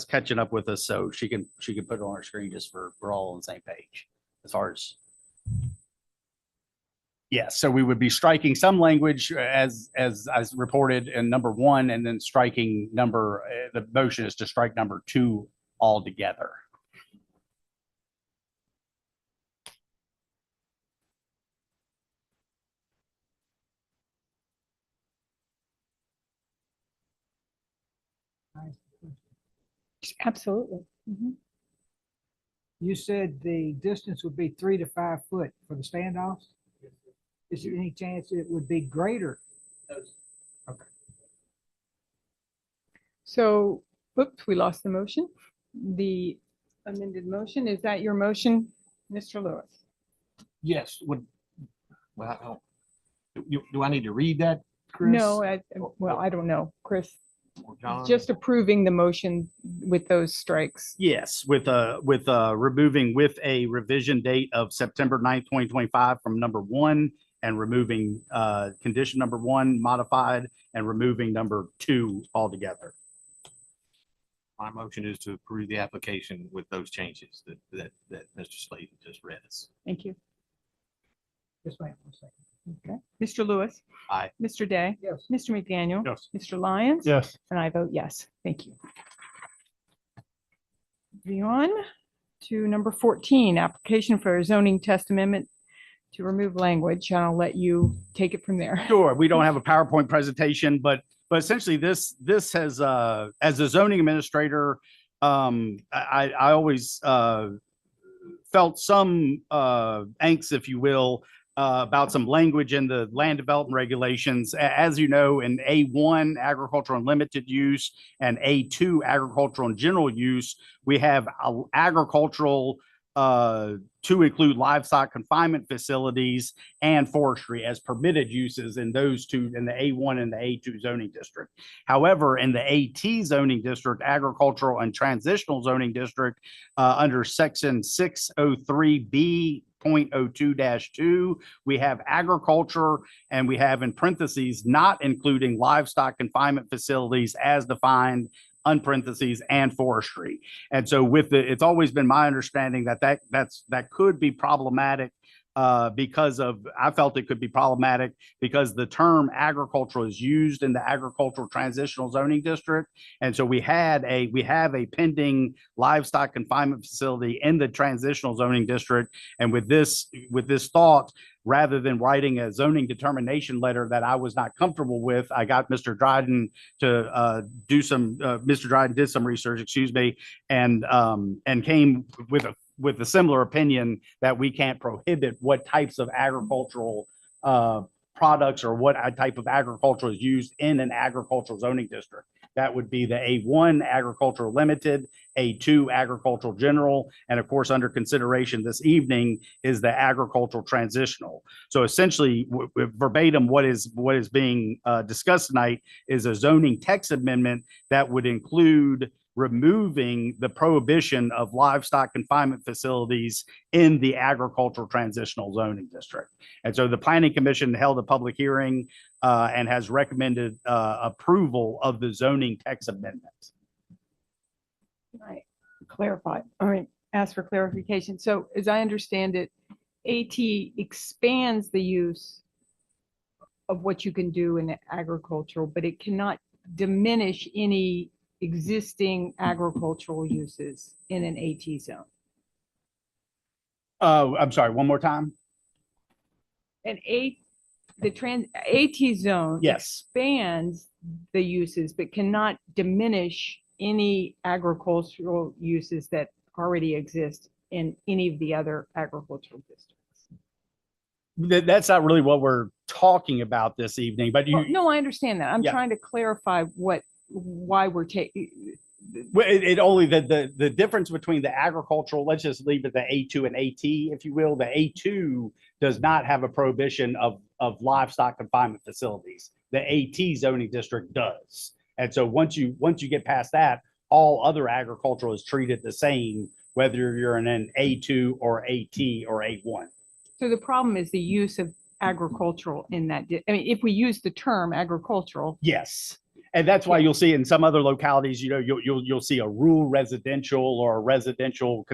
catching up with us, so she can put it on our screen just for we're all on the same page as far as. Yes, so we would be striking some language as reported in number 1, and then striking the motion is to strike number 2 altogether. Absolutely. Mhm. You said the distance would be 3 to 5 foot for the standoffs? Is there any chance it would be greater? So, whoops, we lost the motion. The amended motion, is that your motion, Mr. Lewis? Yes, well, I don't, do I need to read that, Chris? No, well, I don't know, Chris, Or John? just approving the motion with those strikes. Yes, with removing with a revision date of September 9th, 2025 from number 1 and removing condition number 1 modified and removing number 2 altogether. My motion is to approve the application with those changes that Mr. Slayton just read us. Thank you. Just wait one second. Okay. Mr. Lewis? Aye. Mr. Day? Yes. Mr. McDaniel? Yes. Mr. Lyons? Yes. And I vote yes. Thank you. Moving on to number 14, application for a zoning text amendment to remove language. And I'll let you take it from there. Sure, we don't have a PowerPoint presentation, but essentially this has as a zoning administrator, I always felt some angst, if you will, about some language in the land development regulations. As you know, in A1 agricultural and limited use and A2 agricultural and general use, we have agricultural to include livestock confinement facilities and forestry as permitted uses in those two, in the A1 and the A2 zoning district. However, in the AT zoning district, agricultural and transitional zoning district, under section 603B 0.02-2, we have agriculture, and we have in parentheses not including livestock confinement facilities as defined unparentheses and forestry. And so it's always been my understanding that could be problematic because I felt it could be problematic because the term agricultural is used in the agricultural transitional zoning district. And so we have a pending livestock confinement facility in the transitional zoning district. And with this thought, rather than writing a zoning determination letter that I was not comfortable with, I got Mr. Dryden to Mr. Dryden did some research, excuse me, and came with a similar opinion that we can't prohibit what types of agricultural products or what type of agriculture is used in an agricultural zoning district. That would be the A1 agricultural limited, A2 agricultural general, and of course, under consideration this evening is the agricultural transitional. So essentially, verbatim, what is being discussed tonight is a zoning text amendment that would include removing the prohibition of livestock confinement facilities in the agricultural transitional zoning district. And so the Planning Commission held a public hearing and has recommended approval of the zoning text amendment. Right. Clarify. All right. Ask for clarification. So as I understand it, AT expands the use of what you can do in agricultural, but it cannot diminish any existing agricultural uses in an AT zone. I'm sorry, one more time. An AT zone Yes. expands the uses, but cannot diminish any agricultural uses that already exist in any of the other agricultural districts. That's not really what we're talking about this evening, but No, I understand that. I'm Yeah. trying to clarify why we're taking. Well, it only the difference between the agricultural, let's just leave it the A2 and AT, if you will. The A2 does not have a prohibition of livestock confinement facilities. The AT zoning district does. And so once you get past that, all other agricultural is treated the same, whether you're in an A2 or AT or A1. So the problem is the use of agricultural in that. I mean, if we use the term agricultural. Yes. And that's why you'll see in some other localities, you'll see a rural residential or a residential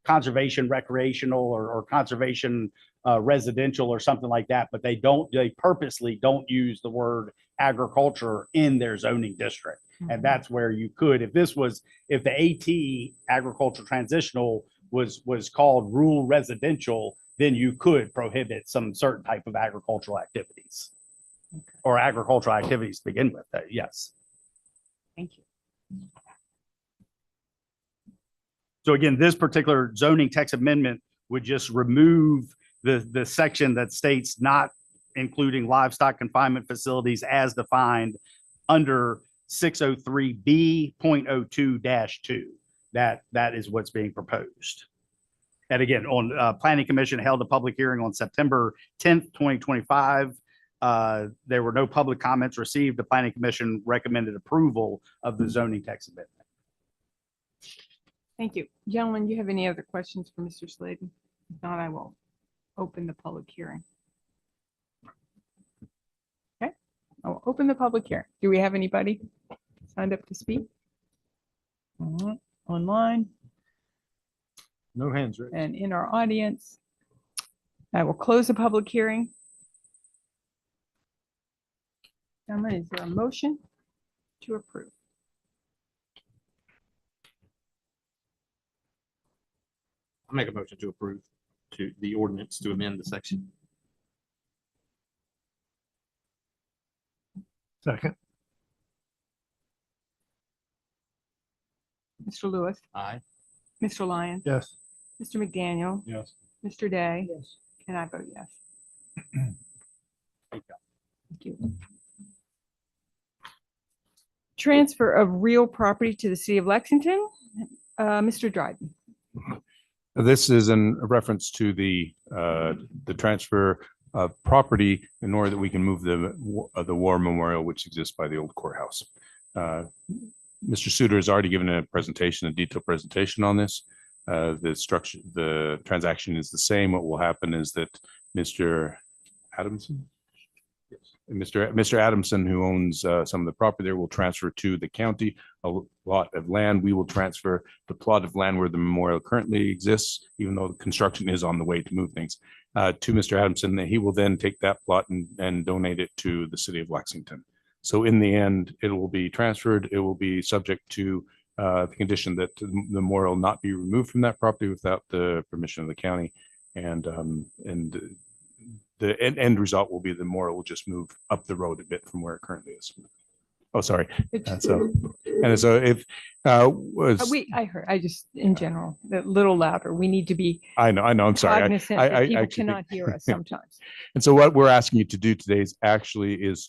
conservation recreational or conservation residential or something like that. But they purposely don't use the word agriculture in their zoning district. Mm-hmm. And that's where you could, if the AT agricultural transitional was called rural residential, then you could prohibit some certain type of agricultural activities. Okay. Or agricultural activities to begin with. Yes. Thank you. So again, this particular zoning text amendment would just remove the section that states not including livestock confinement facilities as defined under 603B.02-2. That is what's being proposed. And again, Planning Commission held a public hearing on September 10th, 2025. There were no public comments received. The Planning Commission recommended approval of the zoning text amendment. Thank you. Gentlemen, do you have any other questions for Mr. Sladen? If not, I will open the public hearing. Okay, I will open the public hearing. Do we have anybody signed up to speak? Online No hands raised. and in our audience. I will close the public hearing. Gentlemen, is there a motion to approve? I'll make a motion to approve to the ordinance to amend the section. Second. Mr. Lewis, Aye. Mr. Lyons, Yes. Mr. McDaniel, Yes. Mr. Day, Yes. and I vote yes. Thank you. Transfer of real property to the city of Lexington. Mr. Dryden. This is in reference to the transfer of property in order that we can move the war memorial, which exists by the old courthouse. Mr. Suter has already given a presentation, a detailed presentation on this. The structure, the transaction is the same. What will happen is that Mr. Adamson, Mr. Adamson, who owns some of the property there, will transfer to the county a lot of land. We will transfer the plot of land where the memorial currently exists, even though the construction is on the way to move things, to Mr. Adamson. He will then take that plot and donate it to the city of Lexington. So in the end, it will be transferred. It will be subject to the condition that the memorial not be removed from that property without the permission of the county. And the end result will be the memorial will just move up the road a bit from where it currently is. Oh, sorry. So if I heard, I just, in general, a little louder. We need to be I know, I'm sorry. cognizant that people actually cannot hear us sometimes. And so what we're asking you to do today is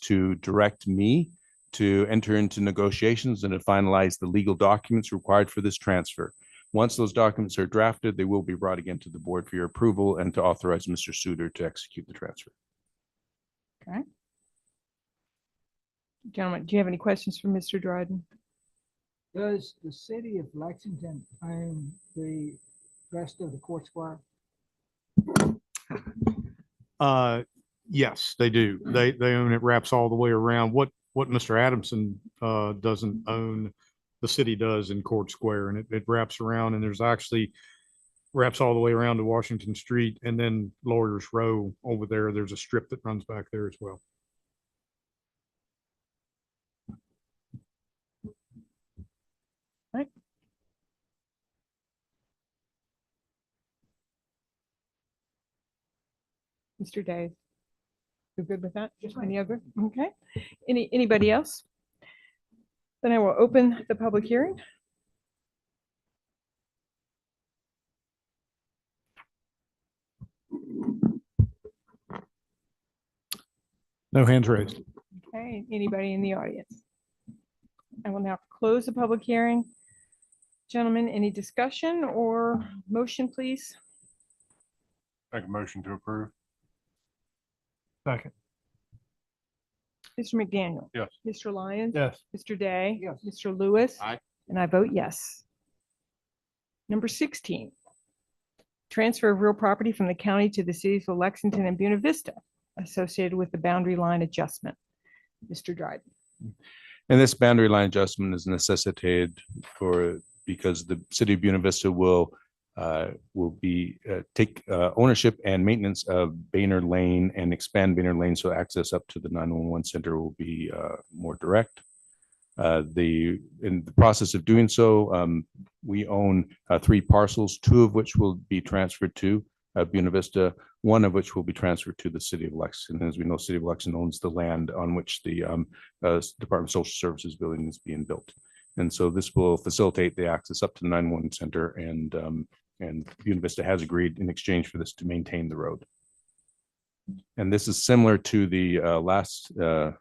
to direct me to enter into negotiations and to finalize the legal documents required for this transfer. Once those documents are drafted, they will be brought again to the board for your approval and to authorize Mr. Suter to execute the transfer. Okay. Gentlemen, do you have any questions for Mr. Dryden? Does the city of Lexington own the rest of the court square? Yes, they do. They own it, wraps all the way around. What Mr. Adamson doesn't own, the city does in Court Square, and it wraps around, and there's actually wraps all the way around to Washington Street, and then Lawyers Row over there. There's a strip that runs back there as well. Right. Mr. Day, you good with that? Any other? Okay. Anybody else? Then I will open the public hearing. No hands raised. Okay, anybody in the audience? I will now close the public hearing. Gentlemen, any discussion or motion, please? Make a motion to approve. Second. Mr. McDaniel? Yes. Mr. Lyons? Yes. Mr. Day? Yes. Mr. Lewis? Aye. And I vote yes. Number 16, transfer of real property from the county to the cities of Lexington and Buena Vista associated with the boundary line adjustment. Mr. Dryden. And this boundary line adjustment is necessitated because the city of Buena Vista will take ownership and maintenance of Boehner Lane and expand Boehner Lane, so access up to the 911 center will be more direct. In the process of doing so, we own 3 parcels, 2 of which will be transferred to Buena Vista, 1 of which will be transferred to the city of Lexington. As we know, city of Lexington owns the land on which the Department of Social Services building is being built. And so this will facilitate the access up to the 911 center, and Buena Vista has agreed in exchange for this to maintain the road. And this is similar to the last uh,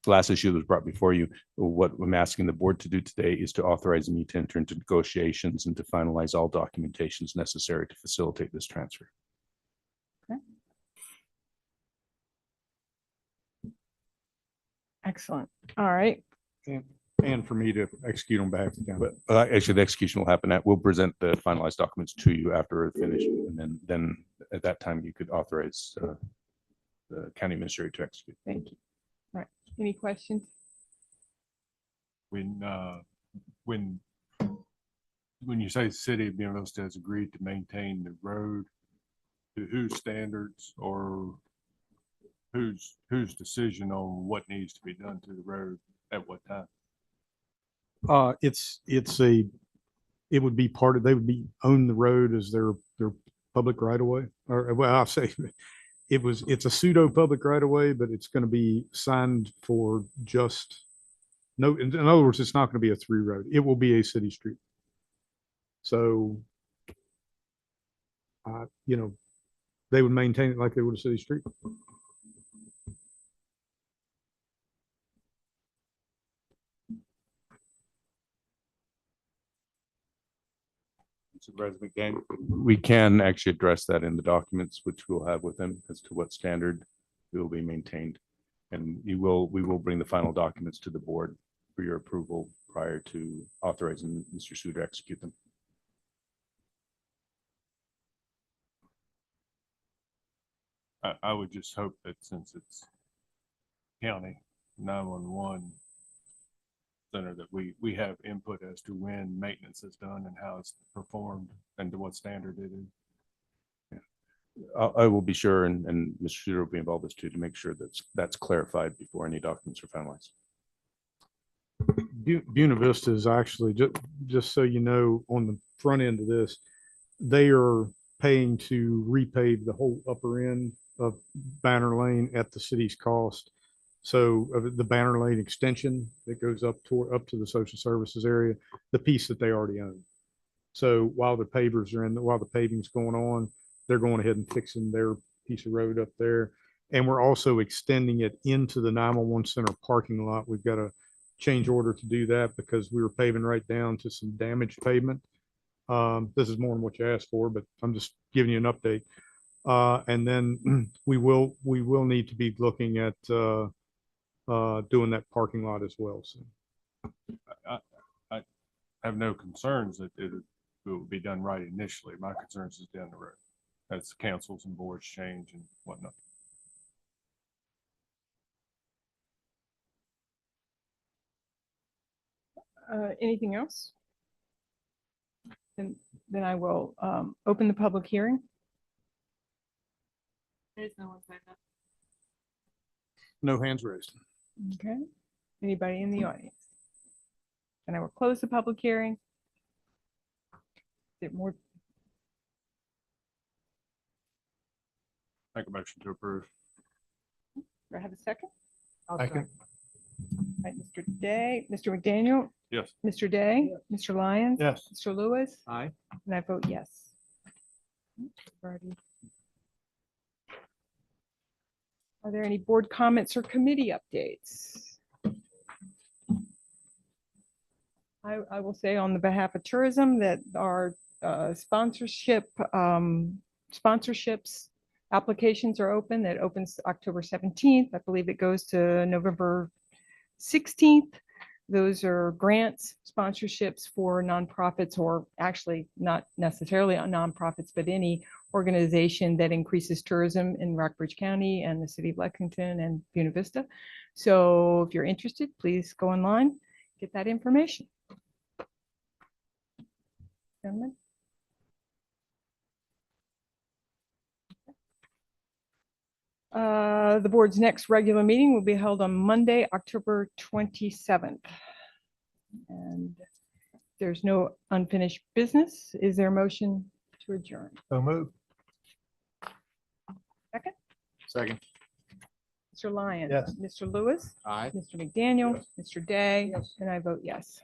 last issue that was brought before you. What I'm asking the board to do today is to authorize me to enter into negotiations and to finalize all documentations necessary to facilitate this transfer. Excellent. All right. And for me to execute on behalf of the county. But actually, the execution will happen we'll present the finalized documents to you after we're finished. And then at that time, you could authorize the county administrator to execute. Thank you. All right. Any questions? When you say the city of Buena Vista has agreed to maintain the road, to whose standards or whose decision on what needs to be done to the road at what time? It would be part of, they would be own the road as their public right of way. Or well, I'll say it's a pseudo public right of way, but it's going to be signed for just no, in other words, it's not going to be a through road. It will be a city street. So they would maintain it like they would a city street. Supervisor McDaniel, we can actually address that in the documents, which we'll have with them as to what standard will be maintained. And we will bring the final documents to the board for your approval prior to authorizing Mr. Sue to execute them. I would just hope that since it's county 911 center, that we have input as to when maintenance is done and how it's performed and to what standard it is. I will be sure, and Mr. Shooter will be involved as too, to make sure that's clarified before any documents are finalized. Buena Vista is actually, just so you know, on the front end of this, they are paying to repave the whole upper end of Banner Lane at the city's cost. So the Banner Lane extension that goes up to the social services area, the piece that they already own. So while the paving's going on, they're going ahead and fixing their piece of road up there. And we're also extending it into the 911 center parking lot. We've got a change order to do that because we were paving right down to some damaged pavement. This is more than what you asked for, but I'm just giving you an update. And then we will need to be looking at doing that parking lot as well. So I have no concerns that it will be done right initially. My concerns is down the road as councils and boards change and whatnot. Anything else? Then I will open the public hearing. There's no one signed up. no hands raised. Okay. Anybody in the audience? And I will close the public hearing. Is it more? Make a motion to approve. Do I have a second? Second. All right, Mr. Day, Mr. McDaniel, Yes. Mr. Day, Mr. Lyons. Yes. Mr. Lewis. Aye. And I vote yes. Alrighty. Are there any board comments or committee updates? I will say on the behalf of tourism that our sponsorships applications are open. That opens October 17th. I believe it goes to November 16th. Those are grants, sponsorships for nonprofits, or actually not necessarily on nonprofits, but any organization that increases tourism in Rockbridge County and the city of Lexington and Buena Vista. So if you're interested, please go online, get that information. Gentlemen? The board's next regular meeting will be held on Monday, October 27th. And there's no unfinished business. Is there a motion to adjourn? So move. Second? Second. Mr. Lyons? Yes. Mr. Lewis? Aye. Mr. McDaniel? Mr. Day? And I vote yes.